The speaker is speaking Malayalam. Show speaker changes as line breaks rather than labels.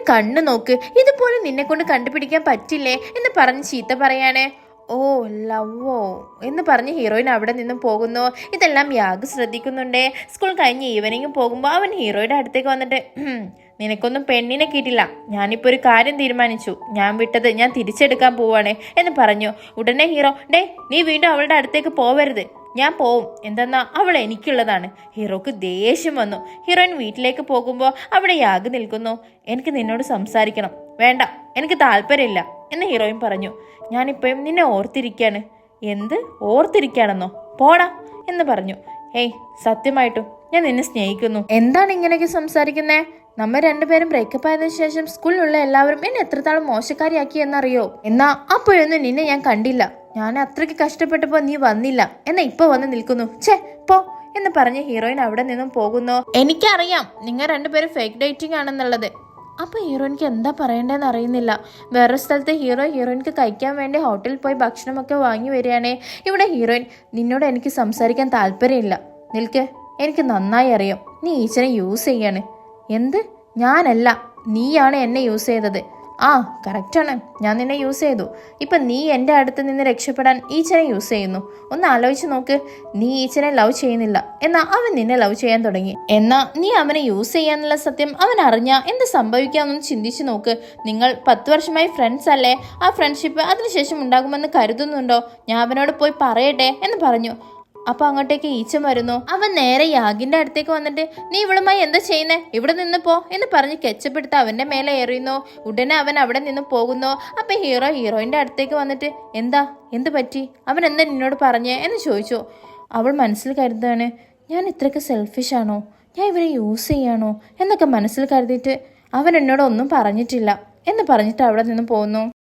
കണ്ണു നോക്ക്, ഇതുപോലെ നിന്നെ കൊണ്ട് കണ്ടുപിടിക്കാൻ പറ്റില്ലേ എന്ന് പറഞ്ഞ് ചീത്ത പറയാനേ. ഓ ലവോ എന്ന് പറഞ്ഞ് ഹീറോയിൻ അവിടെ നിന്നും പോകുന്നു. ഇതെല്ലാം യാഗ് ശ്രദ്ധിക്കുന്നുണ്ടേ. സ്കൂൾ കഴിഞ്ഞ് ഈവനിങ് പോകുമ്പോൾ അവൻ ഹീറോയുടെ അടുത്തേക്ക് വന്നിട്ട്, നിനക്കൊന്നും പെണ്ണിനെ കിട്ടില്ല, ഞാനിപ്പോൾ ഒരു കാര്യം തീരുമാനിച്ചു, ഞാൻ വിട്ടത് ഞാൻ തിരിച്ചെടുക്കാൻ പോവാണ് എന്ന് പറഞ്ഞു. ഉടനെ ഹീറോ, നീ വീണ്ടും അവളുടെ അടുത്തേക്ക് പോവരുത്, ഞാൻ പോവും, എന്തെന്നാ അവൾ എനിക്കുള്ളതാണ്. ഹീറോക്ക് ദേഷ്യം വന്നു. ഹീറോയിൻ വീട്ടിലേക്ക് പോകുമ്പോൾ അവിടെ യാഗ് നിൽക്കുന്നു. എനിക്ക് നിന്നോട് സംസാരിക്കണം. വേണ്ട, എനിക്ക് താല്പര്യമില്ല എന്ന് ഹീറോയിൻ പറഞ്ഞു. ഞാനിപ്പോഴും നിന്നെ ഓർത്തിരിക്കാണ്. എന്ത് ഓർത്തിരിക്കാണെന്നോ? പോടാ എന്ന് പറഞ്ഞു. ഏയ് സത്യമായിട്ടും ഞാൻ നിന്നെ സ്നേഹിക്കുന്നു. എന്താണ് ഇങ്ങനെയൊക്കെ സംസാരിക്കുന്നേ? നമ്മൾ രണ്ടുപേരും ബ്രേക്കപ്പ് ആയതിനു ശേഷം സ്കൂളിലുള്ള എല്ലാവരും എന്നെ എത്രത്തോളം മോശക്കാരിയാക്കി എന്നറിയോ? എന്നാ അപ്പോഴൊന്നും നിന്നെ ഞാൻ കണ്ടില്ല. ഞാൻ അത്രയ്ക്ക് കഷ്ടപ്പെട്ടപ്പോ നീ വന്നില്ല, എന്നാ ഇപ്പൊ വന്ന് നിൽക്കുന്നു. ഛേ പോ എന്ന് പറഞ്ഞ് ഹീറോയിൻ അവിടെ നിന്നും പോകുന്നു. എനിക്കറിയാം നിങ്ങൾ രണ്ടുപേരും ഫേക്ക് ഡേറ്റിംഗ് ആണെന്നുള്ളത്. അപ്പൊ ഹീറോയിൻക്ക് എന്താ പറയണ്ടെന്ന് അറിയുന്നില്ല. വേറെ സ്ഥലത്ത് ഹീറോയിൻക്ക് കഴിക്കാൻ വേണ്ടി ഹോട്ടലിൽ പോയി ഭക്ഷണമൊക്കെ വാങ്ങി വരികയാണേ. ഇവിടെ ഹീറോയിൻ, നിന്നോട് എനിക്ക് സംസാരിക്കാൻ താല്പര്യമില്ല, നിൽക്ക്, എനിക്ക് നന്നായി അറിയാം നീ ഈച്ചനെ യൂസ് ചെയ്യാണ്. എന്ത്? ഞാനല്ല, നീയാണ് എന്നെ യൂസ് ചെയ്തത്. ആ കറക്റ്റാണ്, ഞാൻ നിന്നെ യൂസ് ചെയ്തു. ഇപ്പം നീ എൻ്റെ അടുത്ത് നിന്ന് രക്ഷപ്പെടാൻ ഈച്ചനെ യൂസ് ചെയ്യുന്നു. ഒന്ന് ആലോചിച്ച് നോക്ക്, നീ ഈച്ചനെ ലവ് ചെയ്യുന്നില്ല, എന്നാ അവൻ നിന്നെ ലവ് ചെയ്യാൻ തുടങ്ങി. എന്നാ നീ അവനെ യൂസ് ചെയ്യാന്നുള്ള സത്യം അവൻ അറിഞ്ഞാൽ എന്ത് സംഭവിക്കാമെന്ന് ചിന്തിച്ചു നോക്ക്. നിങ്ങൾ 10 വർഷമായി ഫ്രണ്ട്സ് അല്ലേ? ആ ഫ്രണ്ട്ഷിപ്പ് അതിനുശേഷം ഉണ്ടാകുമെന്ന് കരുതുന്നുണ്ടോ? ഞാൻ അവനോട് പോയി പറയട്ടെ എന്ന് പറഞ്ഞു. അപ്പൊ അങ്ങോട്ടേക്ക് ഈച്ചൻ വരുന്നു. അവൻ നേരെ യാഗിന്റെ അടുത്തേക്ക് വന്നിട്ട്, നീ ഇവളുമായി എന്താ ചെയ്യുന്നേ? ഇവിടെ നിന്ന് പോ എന്ന് പറഞ്ഞ് കെച്ചപ്പെടുത്ത് അവന്റെ മേലെ എറിയുന്നു. ഉടനെ അവൻ അവിടെ നിന്ന് പോകുന്നു. അപ്പൊ ഹീറോയിന്റെ അടുത്തേക്ക് വന്നിട്ട്, എന്ത് പറ്റി? അവൻ എന്താ നിന്നോട് പറഞ്ഞേ എന്ന് ചോദിച്ചു. അവൾ മനസ്സിൽ കരുതാണ്, ഞാൻ ഇത്രയ്ക്ക് സെൽഫിഷ് ആണോ, ഞാൻ ഇവരെ യൂസ് ചെയ്യാണോ എന്നൊക്കെ മനസ്സിൽ കരുതിയിട്ട് അവൻ എന്നോട് ഒന്നും പറഞ്ഞിട്ടില്ല എന്ന് പറഞ്ഞിട്ട് അവിടെ നിന്ന് പോകുന്നു.